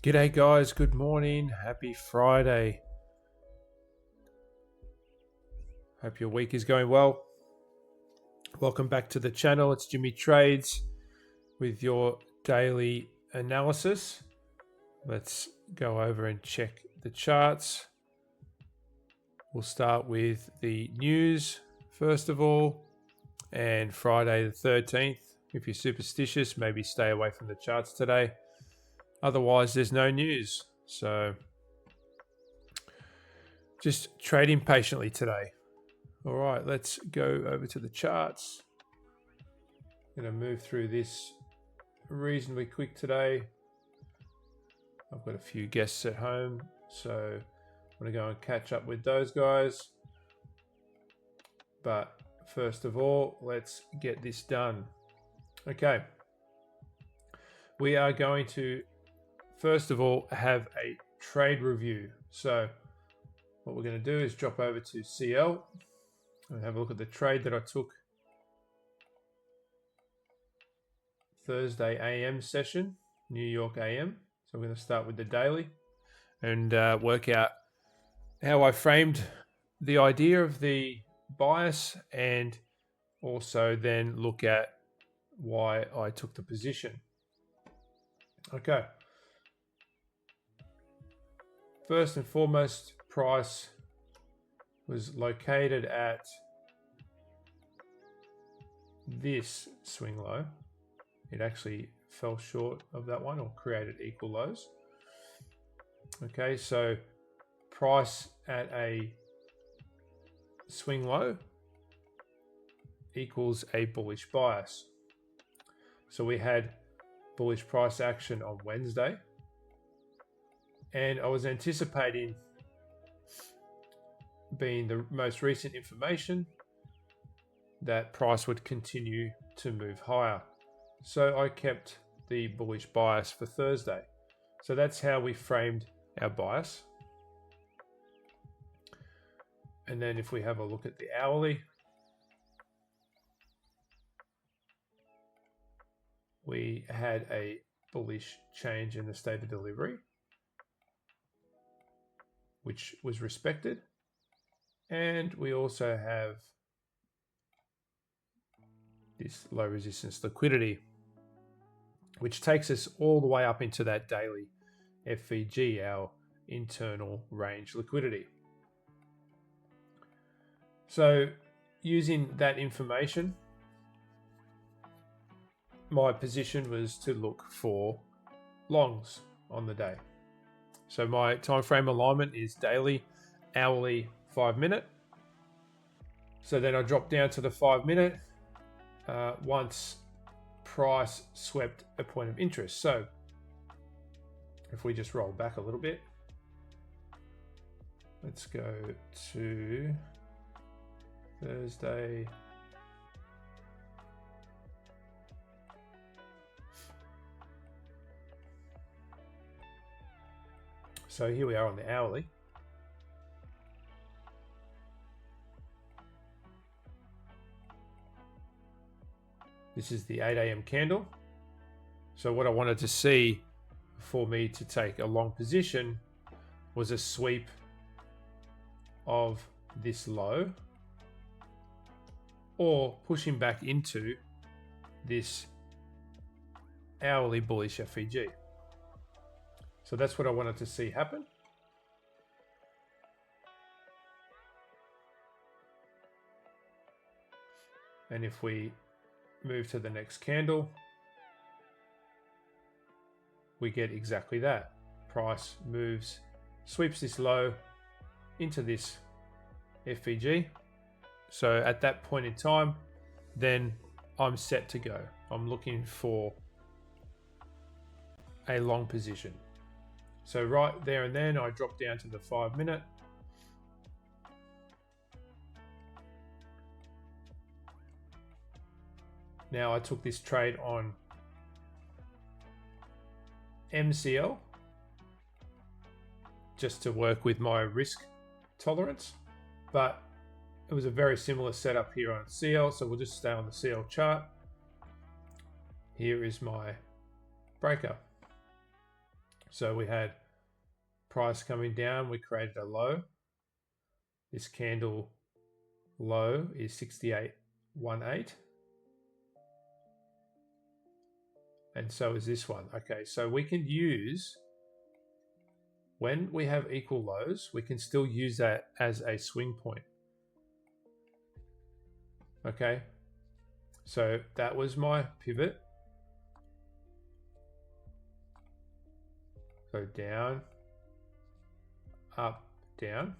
G'day guys, good morning, happy Friday. Hope your week is going well. Welcome back to the channel. It's Jimmy Trades with your daily analysis. Let's go over and check the charts. We'll start with the news first of all, and Friday the 13th. If you're superstitious, maybe stay away from the charts today. Otherwise, there's no news. So just trading patiently today. All right, let's go over to the charts. I'm going to move through this reasonably quick today. I've got a few guests at home, so I'm going to go and catch up with those guys. But first of all, let's get this done. Okay. We are going to first of all have a trade review. So what we're going to do is drop over to CL and have a look at the trade that I took Thursday AM session, New York AM. So we're going to start with the daily and work out how I framed the idea of the bias, and also then look at why I took the position. Okay. First and foremost, price was located at this swing low. It actually fell short of that one, or created equal lows. Okay, so price at a swing low equals a bullish bias. So we had bullish price action on Wednesday, and I was anticipating, being the most recent information, that price would continue to move higher. So I kept the bullish bias for Thursday. So that's how we framed our bias. And then if we have a look at the hourly, we had a bullish change in the state of delivery, which was respected. And we also have this low resistance liquidity, which takes us all the way up into that daily FVG, our internal range liquidity. So using that information, my position was to look for longs on the day. So my time frame alignment is daily, hourly, 5 minute. So then I drop down to the 5 minute once price swept a point of interest. So if we just roll back a little bit, let's go to Thursday. So here we are on the hourly. This is the 8 AM candle. So what I wanted to see for me to take a long position was a sweep of this low, or pushing back into this hourly bullish FVG. So that's what I wanted to see happen. And if we move to the next candle, we get exactly that. Price moves, sweeps this low into this FVG. So at that point in time, then I'm set to go. I'm looking for a long position. So right there and then I drop down to the 5 minute. Now I took this trade on MCL just to work with my risk tolerance, but it was a very similar setup here on CL, so we'll just stay on the CL chart. Here is my breaker. So we had price coming down, we created a low. This candle low is 68.18. And so is this one. Okay, so we can use, when we have equal lows, we can still use that as a swing point. Okay, so that was my pivot. So down, up, down.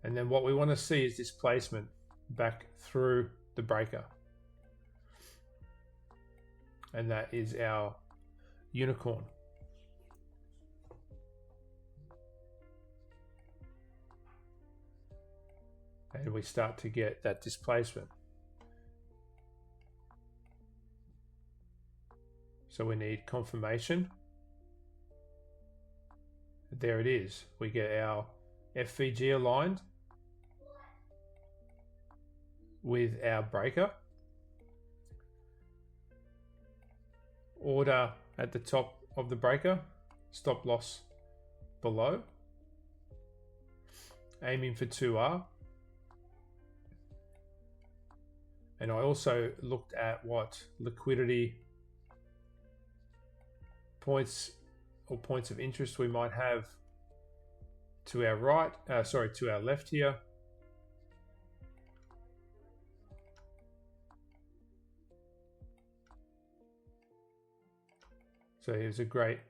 And then what we want to see is displacement back through the breaker. And that is our unicorn. And we start to get that displacement. So we need confirmation. There it is. We get our FVG aligned with our breaker. Order at the top of the breaker, stop loss below, aiming for 2R. And I also looked at what liquidity points or points of interest we might have to our right, to our left here. So here's a great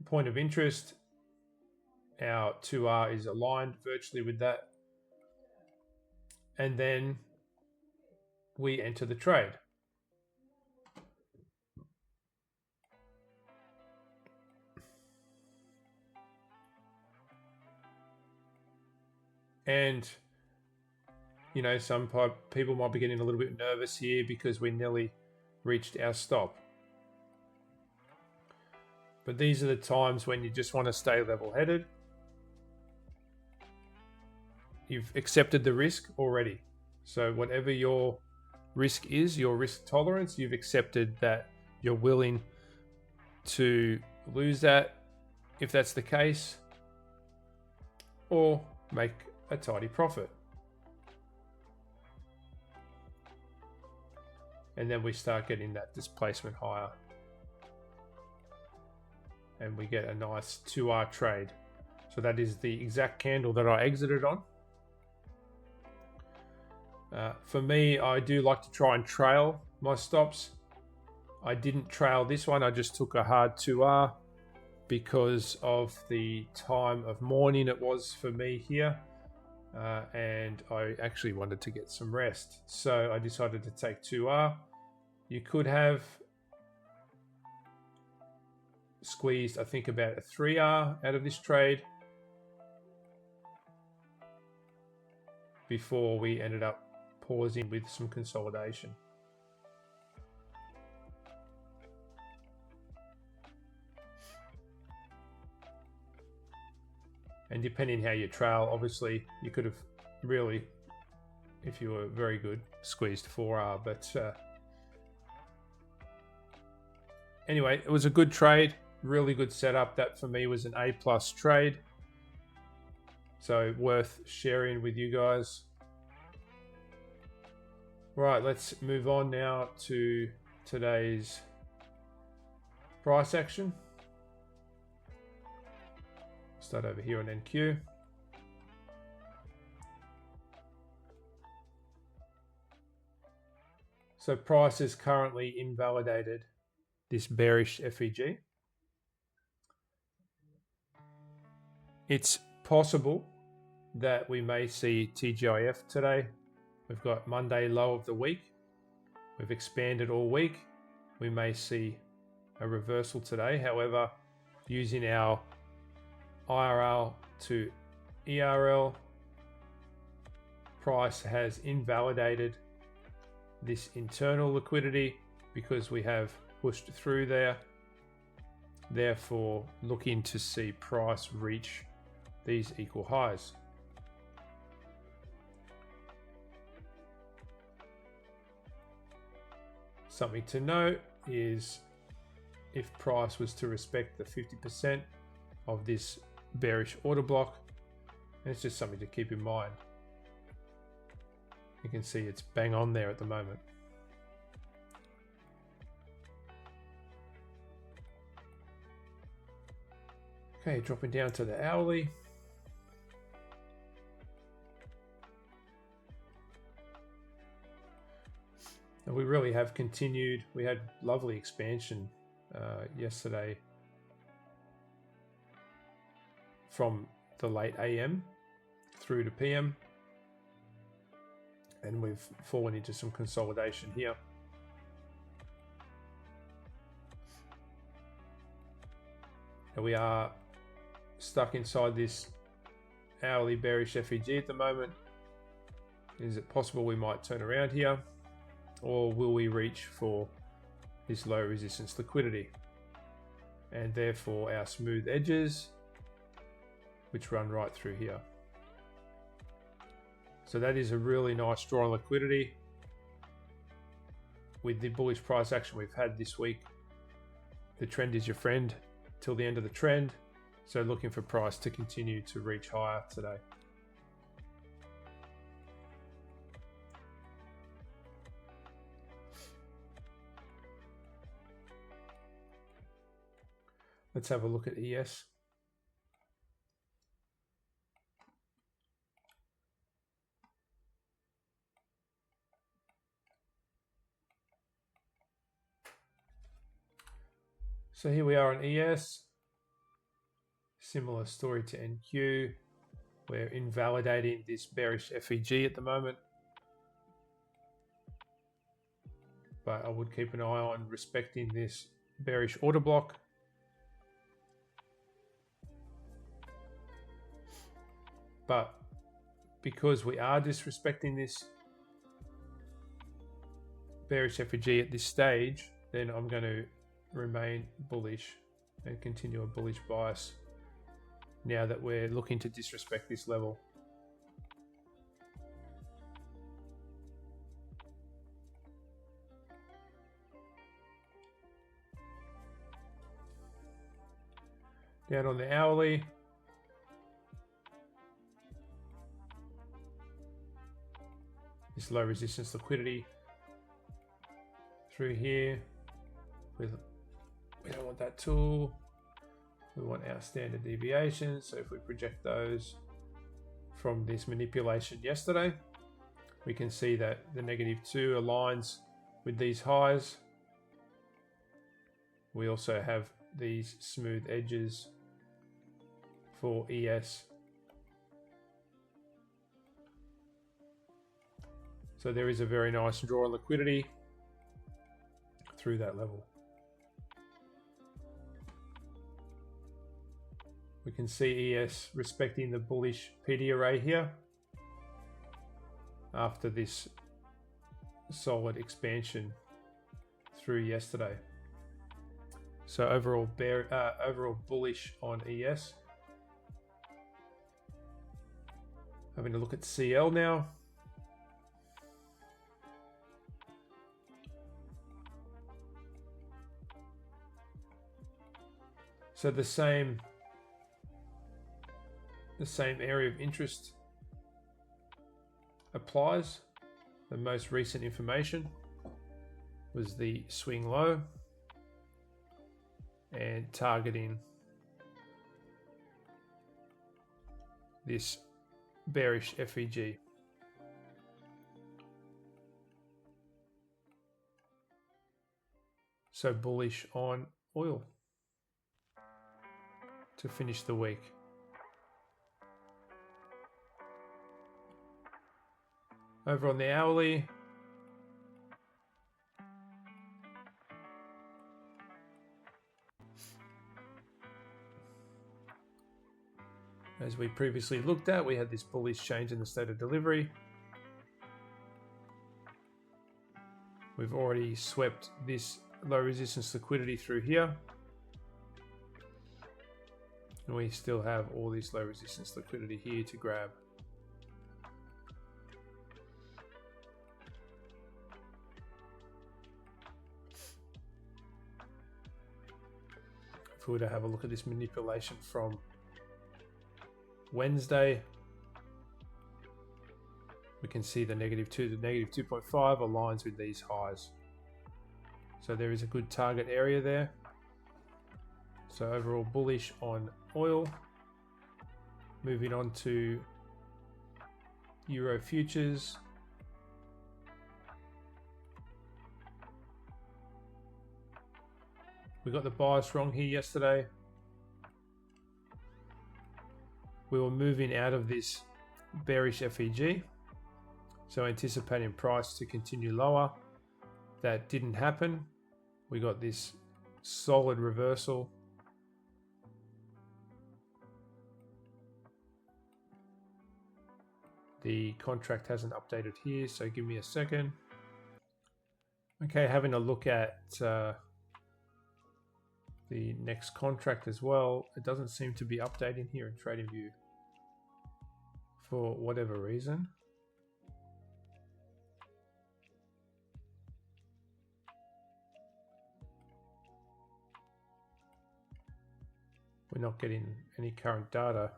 point of interest. Our 2R is aligned virtually with that. And then we enter the trade. And, you know, some people might be getting a little bit nervous here because we nearly reached our stop. But these are the times when you just want to stay level-headed. You've accepted the risk already. So whatever your risk is, your risk tolerance, you've accepted that you're willing to lose that if that's the case, or make a tidy profit. And then we start getting that displacement higher. And we get a nice 2R trade. So that is the exact candle that I exited on. For me, I do like to try and trail my stops. I didn't trail this one. I just took a hard 2R because of the time of morning it was for me here. And I actually wanted to get some rest. So I decided to take 2R. You could have squeezed, I think, about a 3R out of this trade before we ended up pausing with some consolidation. And depending how you trail, obviously you could have really, if you were very good, squeezed 4R. But anyway, it was a good trade, really good setup. That for me was an A+ trade. So worth sharing with you guys. Right, let's move on now to today's price action. Start over here on NQ. So price has currently invalidated this bearish FEG. It's possible that we may see TGIF today. We've got Monday low of the week. We've expanded all week. We may see a reversal today. However, using our IRL to ERL, price has invalidated this internal liquidity because we have pushed through there. Therefore, looking to see price reach these equal highs. Something to note is if price was to respect the 50% of this bearish order block. And it's just something to keep in mind. You can see it's bang on there at the moment. Okay, dropping down to the hourly. And we really have continued. We had lovely expansion yesterday from the late AM through to PM. And we've fallen into some consolidation here. And we are stuck inside this hourly bearish FEG at the moment. Is it possible we might turn around here? Or will we reach for this low resistance liquidity? And therefore our smooth edges, which run right through here. So that is a really nice draw on liquidity. With the bullish price action we've had this week, the trend is your friend till the end of the trend. So looking for price to continue to reach higher today. Let's have a look at ES. So here we are on ES. Similar story to NQ. We're invalidating this bearish FEG at the moment. But I would keep an eye on respecting this bearish order block. But because we are disrespecting this bearish FEG at this stage, then I'm going to remain bullish and continue a bullish bias now that we're looking to disrespect this level. Down on the hourly, this low resistance liquidity through here. We don't want that tool. We want our standard deviations. So if we project those from this manipulation yesterday, we can see that the -2 aligns with these highs. We also have these smooth edges for ES. So there is a very nice draw on liquidity through that level. We can see ES respecting the bullish PD array here after this solid expansion through yesterday. So overall bullish on ES. Having a look at CL now. So the same area of interest applies. The most recent information was the swing low and targeting this bearish FEG. So bullish on oil to finish the week. Over on the hourly, as we previously looked at, we had this bullish change in the state of delivery. We've already swept this low resistance liquidity through here. And we still have all this low resistance liquidity here to grab. if we were to have a look at this manipulation from Wednesday, we can see the -2 to -2.5 aligns with these highs. So there is a good target area there. So overall bullish on oil. Moving on to Euro futures. We got the bias wrong here yesterday. We were moving out of this bearish FEG, so anticipating price to continue lower. That didn't happen. We got this solid reversal. The contract hasn't updated here, so give me a second. Okay, having a look at the next contract as well. It doesn't seem to be updating here in TradingView for whatever reason. We're not getting any current data.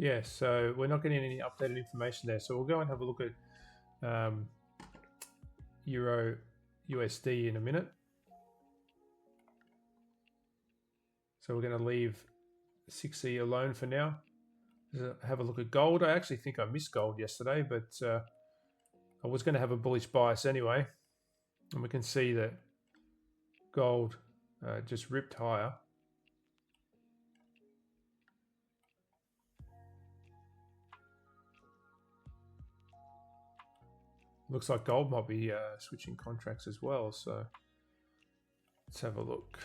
Yeah, so we're not getting any updated information there. So we'll go and have a look at Euro USD in a minute. So we're going to leave 6E alone for now. Have a look at gold. I actually think I missed gold yesterday, but I was going to have a bullish bias anyway. And we can see that gold just ripped higher. Looks like gold might be switching contracts as well, so let's have a look.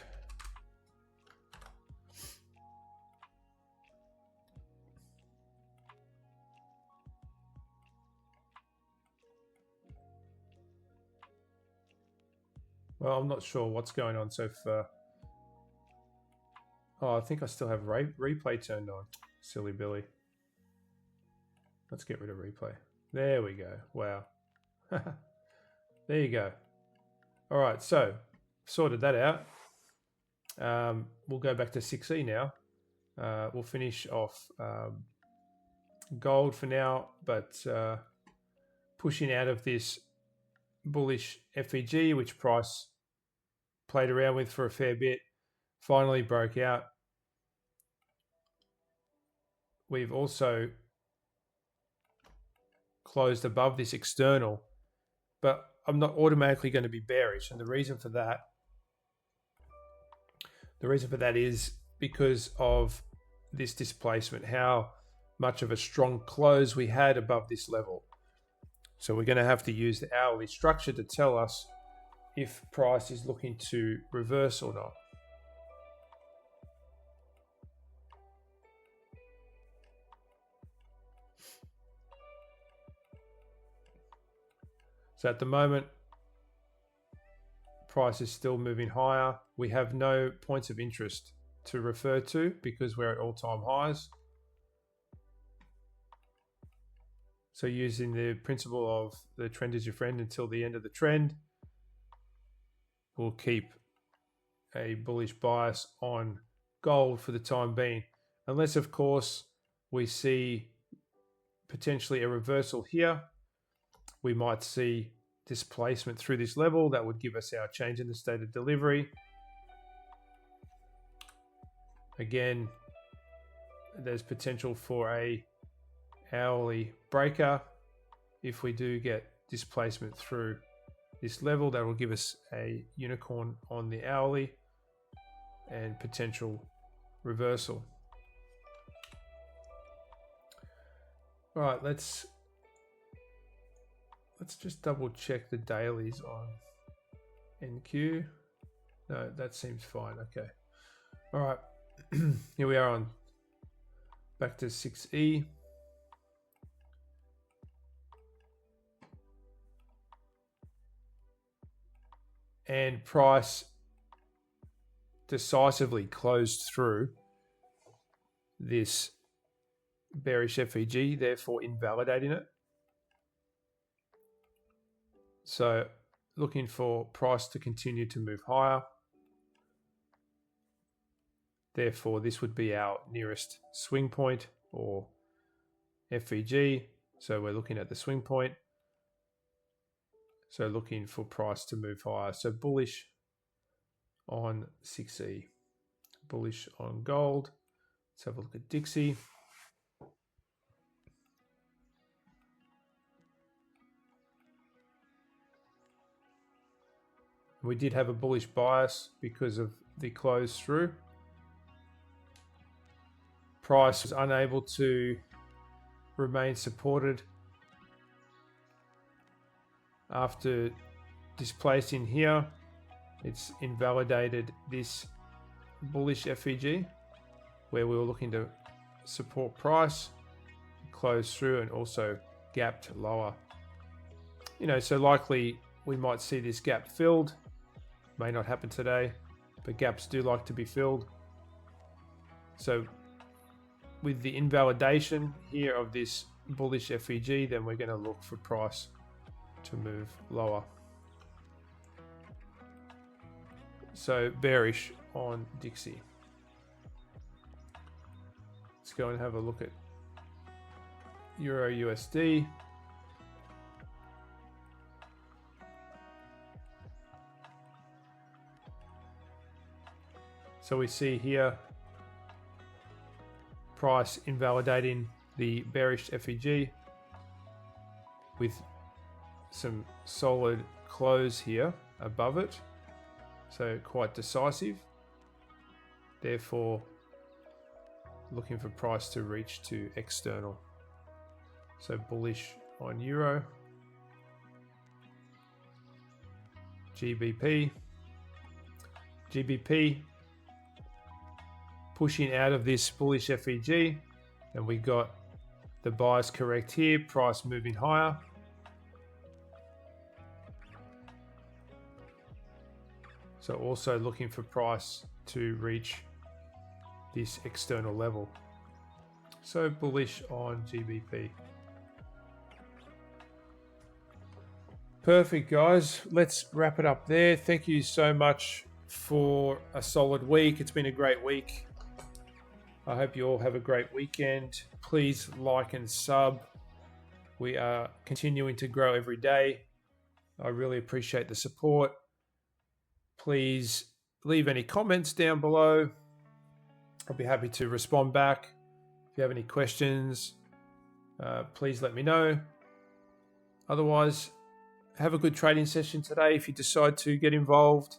Well, I'm not sure what's going on. So if, oh, I think I still have replay turned on. Silly Billy. Let's get rid of replay. There we go. Wow. There you go. All right, so sorted that out. We'll go back to 6E now. We'll finish off gold for now, but pushing out of this bullish FEG, which price played around with for a fair bit, finally broke out. We've also closed above this external, but I'm not automatically going to be bearish. And the reason for that is because of this displacement, how much of a strong close we had above this level. So we're going to have to use the hourly structure to tell us if price is looking to reverse or not. So at the moment, price is still moving higher. We have no points of interest to refer to because we're at all-time highs. So using the principle of the trend is your friend until the end of the trend, we'll keep a bullish bias on gold for the time being. Unless, of course, we see potentially a reversal here. We might see displacement through this level. That would give us our change in the state of delivery. Again, there's potential for a hourly breaker. If we do get displacement through this level, that will give us a unicorn on the hourly and potential reversal. All right, let's just double check the dailies on NQ. No, that seems fine. Okay. All right. Here we are on back to 6E. And price decisively closed through this bearish FEG, therefore invalidating it. So looking for price to continue to move higher. Therefore, this would be our nearest swing point or FEG. So we're looking at the swing point. So looking for price to move higher. So bullish on 6E, bullish on gold. Let's have a look at Dixie. We did have a bullish bias because of the close through. Price was unable to remain supported after displacing here. It's invalidated this bullish FEG where we were looking to support price, close through, and also gapped lower. So likely we might see this gap filled. May not happen today, but gaps do like to be filled. So with the invalidation here of this bullish FEG, then we're going to look for price to move lower. So bearish on Dixie. Let's go and have a look at EURUSD. So we see here price invalidating the bearish FEG with some solid close here above it. So quite decisive. Therefore, looking for price to reach to external. So bullish on Euro. GBP. GBP pushing out of this bullish FEG, and we got the bias correct here, price moving higher. So also looking for price to reach this external level. So bullish on GBP. Perfect, guys. Let's wrap it up there. Thank you so much for a solid week. It's been a great week. I hope you all have a great weekend. Please like and sub. We are continuing to grow every day. I really appreciate the support. Please leave any comments down below. I'll be happy to respond back. If you have any questions, please let me know. Otherwise, have a good trading session today if you decide to get involved,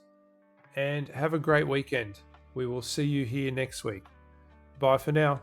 and have a great weekend. We will see you here next week. Bye for now.